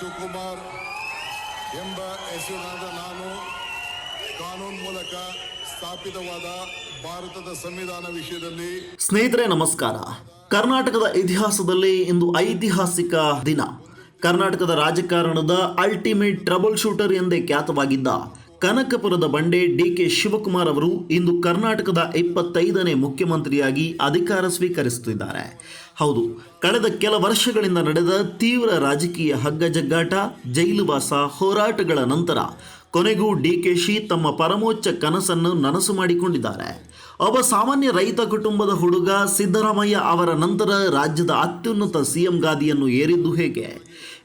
ಶಿವಕುಮಾರ್ ಎಂಬ ಹೆಸರಿನಾದ ನಾನು ಕಾನೂನು ಮೂಲಕ ಸ್ಥಾಪಿತವಾದ ಭಾರತದ ಸಂವಿಧಾನ ವಿಷಯದಲ್ಲಿ. ಸ್ನೇಹಿತರೆ ನಮಸ್ಕಾರ. ಕರ್ನಾಟಕದ ಇತಿಹಾಸದಲ್ಲಿ ಇಂದು ಐತಿಹಾಸಿಕ ದಿನ. ಕರ್ನಾಟಕದ ರಾಜಕಾರಣದ ಅಲ್ಟಿಮೇಟ್ ಟ್ರಬಲ್ ಶೂಟರ್ ಎಂದೇ ಖ್ಯಾತವಾಗಿದ್ದ ಕನಕಪುರದ ಬಂಡೆ ಡಿ.ಕೆ. ಶಿವಕುಮಾರ್ ಅವರು ಇಂದು ಕರ್ನಾಟಕದ 25ನೇ ಮುಖ್ಯಮಂತ್ರಿಯಾಗಿ ಅಧಿಕಾರ ಸ್ವೀಕರಿಸುತ್ತಿದ್ದಾರೆ. ಹೌದು, ಕಳೆದ ಕೆಲ ವರ್ಷಗಳಿಂದ ನಡೆದ ತೀವ್ರ ರಾಜಕೀಯ ಹಗ್ಗಜಗ್ಗಾಟ, ಜೈಲುವಾಸ, ಹೋರಾಟಗಳ ನಂತರ ಕೊನೆಗೂ ಡಿ.ಕೆ.ಶಿ ತಮ್ಮ ಪರಮೋಚ್ಚ ಕನಸನ್ನು ನನಸು ಮಾಡಿಕೊಂಡಿದ್ದಾರೆ. ಒಬ್ಬ ಸಾಮಾನ್ಯ ರೈತ ಕುಟುಂಬದ ಹುಡುಗ ಸಿದ್ದರಾಮಯ್ಯ ಅವರ ನಂತರ ರಾಜ್ಯದ ಅತ್ಯುನ್ನತ ಸಿಎಂ ಗಾದಿಯನ್ನು ಏರಿದ್ದು ಹೇಗೆ?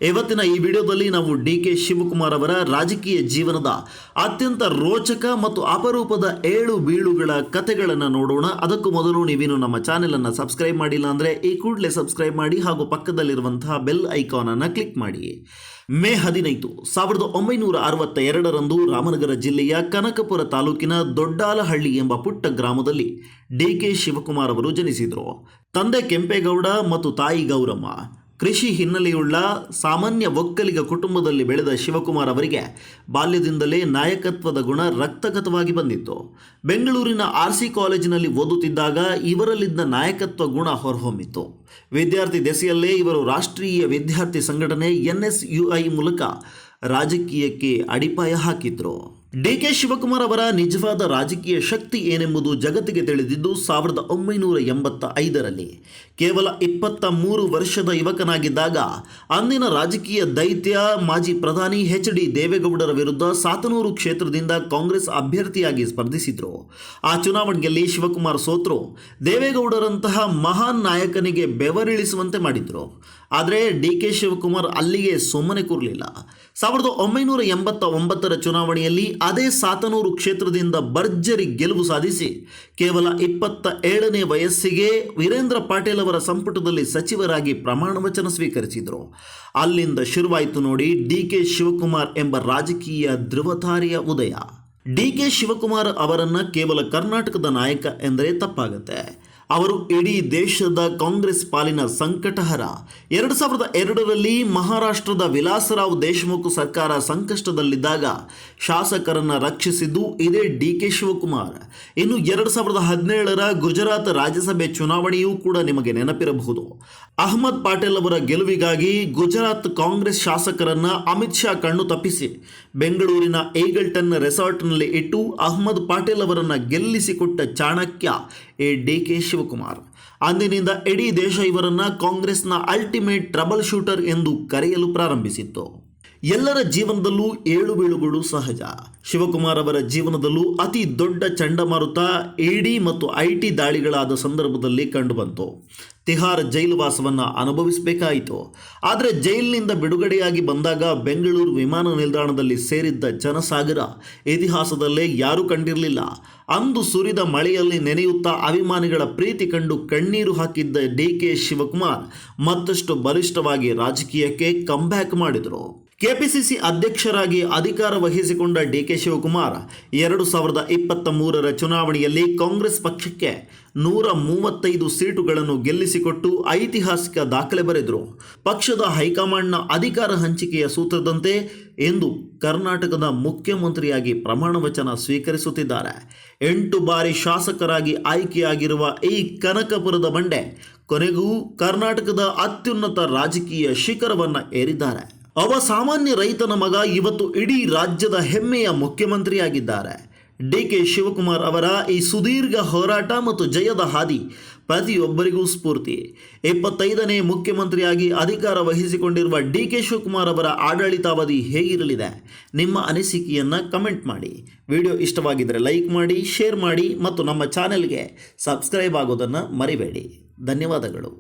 ಇವತ್ತಿನ ಈ ವಿಡಿಯೋದಲ್ಲಿ ನಾವು ಡಿ.ಕೆ. ಶಿವಕುಮಾರ್ ಅವರ ರಾಜಕೀಯ ಜೀವನದ ಅತ್ಯಂತ ರೋಚಕ ಮತ್ತು ಅಪರೂಪದ ಏಳು ಬೀಳುಗಳ ಕಥೆಗಳನ್ನು ನೋಡೋಣ. ಅದಕ್ಕೂ ಮೊದಲು ನೀವೇನು ನಮ್ಮ ಚಾನೆಲನ್ನು ಸಬ್ಸ್ಕ್ರೈಬ್ ಮಾಡಿಲ್ಲ ಅಂದರೆ ಈ ಕೂಡಲೇ ಸಬ್ಸ್ಕ್ರೈಬ್ ಮಾಡಿ ಹಾಗೂ ಪಕ್ಕದಲ್ಲಿರುವಂತಹ ಬೆಲ್ ಐಕಾನ್ ಅನ್ನು ಕ್ಲಿಕ್ ಮಾಡಿ. ಮೇ 15, 1962ರಂದು ರಾಮನಗರ ಜಿಲ್ಲೆಯ ಕನಕಪುರ ತಾಲೂಕಿನ ದೊಡ್ಡಾಲಹಳ್ಳಿ ಎಂಬ ಪುಟ್ಟ ಗ್ರಾಮದಲ್ಲಿ ಡಿ.ಕೆ. ಶಿವಕುಮಾರ್ ಅವರು ಜನಿಸಿದರು. ತಂದೆ ಕೆಂಪೇಗೌಡ ಮತ್ತು ತಾಯಿ ಗೌರಮ್ಮ. ಕೃಷಿ ಹಿನ್ನೆಲೆಯುಳ್ಳ ಸಾಮಾನ್ಯ ಒಕ್ಕಲಿಗ ಕುಟುಂಬದಲ್ಲಿ ಬೆಳೆದ ಶಿವಕುಮಾರ್ ಅವರಿಗೆ ಬಾಲ್ಯದಿಂದಲೇ ನಾಯಕತ್ವದ ಗುಣ ರಕ್ತಗತವಾಗಿ ಬಂದಿತ್ತು. ಬೆಂಗಳೂರಿನ ಆರ್.ಸಿ. ಕಾಲೇಜಿನಲ್ಲಿ ಓದುತ್ತಿದ್ದಾಗ ಇವರಲ್ಲಿದ್ದ ನಾಯಕತ್ವ ಗುಣ ಹೊರಹೊಮ್ಮಿತ್ತು. ವಿದ್ಯಾರ್ಥಿ ದೆಸೆಯಲ್ಲೇ ಇವರು ರಾಷ್ಟ್ರೀಯ ವಿದ್ಯಾರ್ಥಿ ಸಂಘಟನೆ NSUI ಮೂಲಕ ರಾಜಕೀಯಕ್ಕೆ ಅಡಿಪಾಯ ಹಾಕಿದ್ರು. ಡಿ.ಕೆ. ಶಿವಕುಮಾರ್ ಅವರ ನಿಜವಾದ ರಾಜಕೀಯ ಶಕ್ತಿ ಏನೆಂಬುದು ಜಗತ್ತಿಗೆ ತಿಳಿದಿದ್ದು 1985ರಲ್ಲಿ. ಕೇವಲ 23 ವರ್ಷದ ಯುವಕನಾಗಿದ್ದಾಗ ಅಂದಿನ ರಾಜಕೀಯ ದೈತ್ಯ ಮಾಜಿ ಪ್ರಧಾನಿ H.D. ದೇವೇಗೌಡರ ವಿರುದ್ಧ ಸಾತನೂರು ಕ್ಷೇತ್ರದಿಂದ ಕಾಂಗ್ರೆಸ್ ಅಭ್ಯರ್ಥಿಯಾಗಿ ಸ್ಪರ್ಧಿಸಿದ್ರು. ಆ ಚುನಾವಣೆಯಲ್ಲಿ ಶಿವಕುಮಾರ್ ಸೋತರು. ದೇವೇಗೌಡರಂತಹ ಮಹಾನ್ ನಾಯಕನಿಗೆ ಬೆವರಿಳಿಸುವಂತೆ ಮಾಡಿದ್ರು. ಆದರೆ ಡಿ.ಕೆ. ಶಿವಕುಮಾರ್ ಅಲ್ಲಿಗೆ ಸುಮ್ಮನೆ ಕೂರಲಿಲ್ಲ. 1989ರ ಚುನಾವಣೆಯಲ್ಲಿ ಅದೇ ಸಾತನೂರು ಕ್ಷೇತ್ರದಿಂದ ಭರ್ಜರಿ ಗೆಲುವು ಸಾಧಿಸಿ ಕೇವಲ 27ನೇ ವಯಸ್ಸಿಗೆ ವೀರೇಂದ್ರ ಪಾಟೀಲ್ ಅವರ ಸಂಪುಟದಲ್ಲಿ ಸಚಿವರಾಗಿ ಪ್ರಮಾಣ ವಚನ ಸ್ವೀಕರಿಸಿದರು. ಅಲ್ಲಿಂದ ಶುರುವಾಯಿತು ನೋಡಿ ಡಿ.ಕೆ. ಶಿವಕುಮಾರ್ ಎಂಬ ರಾಜಕೀಯ ಧ್ರುವತಾರೆಯ ಉದಯ. ಡಿ.ಕೆ. ಶಿವಕುಮಾರ್ ಅವರನ್ನು ಕೇವಲ ಕರ್ನಾಟಕದ ನಾಯಕ ಎಂದರೆ ತಪ್ಪಾಗುತ್ತೆ. ಅವರು ಇಡೀ ದೇಶದ ಕಾಂಗ್ರೆಸ್ ಪಾಲಿನ ಸಂಕಟಹರ. 2002ರಲ್ಲಿ ಮಹಾರಾಷ್ಟ್ರದ ವಿಲಾಸರಾವ್ ದೇಶಮುಖ್ ಸರ್ಕಾರ ಸಂಕಷ್ಟದಲ್ಲಿದ್ದಾಗ ಶಾಸಕರನ್ನು ರಕ್ಷಿಸಿದ್ದು ಇದೇ ಡಿ.ಕೆ. ಶಿವಕುಮಾರ್. ಇನ್ನು 2017ರ ಗುಜರಾತ್ ರಾಜ್ಯಸಭೆ ಚುನಾವಣೆಯೂ ಕೂಡ ನಿಮಗೆ ನೆನಪಿರಬಹುದು. ಅಹ್ಮದ್ ಪಟೇಲ್ ಅವರ ಗೆಲುವಿಗಾಗಿ ಗುಜರಾತ್ ಕಾಂಗ್ರೆಸ್ ಶಾಸಕರನ್ನ ಅಮಿತ್ ಶಾ ಕಣ್ಣು ತಪ್ಪಿಸಿ ಬೆಂಗಳೂರಿನ ಈಗಲ್ಟನ್ ರೆಸಾರ್ಟ್ನಲ್ಲಿ ಇಟ್ಟು ಅಹ್ಮದ್ ಪಟೇಲ್ ಅವರನ್ನು ಗೆಲ್ಲಿಸಿಕೊಟ್ಟ ಚಾಣಕ್ಯ ಎ ಡಿ.ಕೆ. ಶಿವಕುಮಾರ್. ಅಂದಿನಿಂದ ಇಡೀ ದೇಶ ಇವರನ್ನ ಕಾಂಗ್ರೆಸ್ನ ಅಲ್ಟಿಮೇಟ್ ಟ್ರಬಲ್ ಶೂಟರ್ ಎಂದು ಕರೆಯಲು ಪ್ರಾರಂಭಿಸಿತ್ತು. ಎಲ್ಲರ ಜೀವನದಲ್ಲೂ ಏಳು ಬೀಳುಗಳು ಸಹಜ. ಶಿವಕುಮಾರ್ ಅವರ ಜೀವನದಲ್ಲೂ ಅತಿ ದೊಡ್ಡ ಚಂಡಮಾರುತ ಇಡಿ ಮತ್ತು IT ದಾಳಿಗಳಾದ ಸಂದರ್ಭದಲ್ಲಿ ಕಂಡುಬಂತು. ತಿಹಾರ್ ಜೈಲುವಾಸವನ್ನು ಅನುಭವಿಸಬೇಕಾಯಿತು. ಆದರೆ ಜೈಲಿನಿಂದ ಬಿಡುಗಡೆಯಾಗಿ ಬಂದಾಗ ಬೆಂಗಳೂರು ವಿಮಾನ ನಿಲ್ದಾಣದಲ್ಲಿ ಸೇರಿದ್ದ ಜನಸಾಗರ ಇತಿಹಾಸದಲ್ಲೇ ಯಾರೂ ಕಂಡಿರಲಿಲ್ಲ. ಅಂದು ಸುರಿದ ಮಳೆಯಲ್ಲಿ ನೆನೆಯುತ್ತಾ ಅಭಿಮಾನಿಗಳ ಪ್ರೀತಿ ಕಂಡು ಕಣ್ಣೀರು ಹಾಕಿದ್ದ ಡಿ.ಕೆ. ಶಿವಕುಮಾರ್ ಮತ್ತಷ್ಟು ಬಲಿಷ್ಠವಾಗಿ ರಾಜಕೀಯಕ್ಕೆ ಕಂಬ್ಯಾಕ್ ಮಾಡಿದರು. ಕೆಪಿಸಿಸಿ ಅಧ್ಯಕ್ಷರಾಗಿ ಅಧಿಕಾರ ವಹಿಸಿಕೊಂಡ ಡಿ.ಕೆ. ಶಿವಕುಮಾರ್ 2023ರ ಚುನಾವಣೆಯಲ್ಲಿ ಕಾಂಗ್ರೆಸ್ ಪಕ್ಷಕ್ಕೆ 135 ಸೀಟುಗಳನ್ನು ಗೆಲ್ಲಿಸಿಕೊಟ್ಟು ಐತಿಹಾಸಿಕ ದಾಖಲೆ ಬರೆದರು. ಪಕ್ಷದ ಹೈಕಮಾಂಡ್ನ ಅಧಿಕಾರ ಹಂಚಿಕೆಯ ಸೂತ್ರದಂತೆ ಇಂದು ಕರ್ನಾಟಕದ ಮುಖ್ಯಮಂತ್ರಿಯಾಗಿ ಪ್ರಮಾಣ ವಚನ ಸ್ವೀಕರಿಸುತ್ತಿದ್ದಾರೆ. 8 ಬಾರಿ ಶಾಸಕರಾಗಿ ಆಯ್ಕೆಯಾಗಿರುವ ಈ ಕನಕಪುರದ ಬಂಡೆ ಕೊನೆಗೂ ಕರ್ನಾಟಕದ ಅತ್ಯುನ್ನತ ರಾಜಕೀಯ ಶಿಖರವನ್ನು ಏರಿದ್ದಾರೆ. ಒಬ್ಬ ಸಾಮಾನ್ಯ ರೈತನ ಮಗ ಇವತ್ತು ಇಡೀ ರಾಜ್ಯದ ಹೆಮ್ಮೆಯ ಮುಖ್ಯಮಂತ್ರಿಯಾಗಿದ್ದಾರೆ. ಡಿ.ಕೆ. ಶಿವಕುಮಾರ್ ಅವರ ಈ ಸುದೀರ್ಘ ಹೋರಾಟ ಮತ್ತು ಜಯದ ಹಾದಿ ಪ್ರತಿಯೊಬ್ಬರಿಗೂ ಸ್ಫೂರ್ತಿ. 25ನೇ ಮುಖ್ಯಮಂತ್ರಿಯಾಗಿ ಅಧಿಕಾರ ವಹಿಸಿಕೊಂಡಿರುವ ಡಿ.ಕೆ. ಶಿವಕುಮಾರ್ ಅವರ ಆಡಳಿತಾವಧಿ ಹೇಗಿರಲಿದೆ? ನಿಮ್ಮ ಅನಿಸಿಕೆಯನ್ನು ಕಮೆಂಟ್ ಮಾಡಿ. ವಿಡಿಯೋ ಇಷ್ಟವಾಗಿದ್ದರೆ ಲೈಕ್ ಮಾಡಿ, ಶೇರ್ ಮಾಡಿ ಮತ್ತು ನಮ್ಮ ಚಾನೆಲ್ಗೆ ಸಬ್ಸ್ಕ್ರೈಬ್ ಆಗೋದನ್ನು ಮರಿಬೇಡಿ. ಧನ್ಯವಾದಗಳು.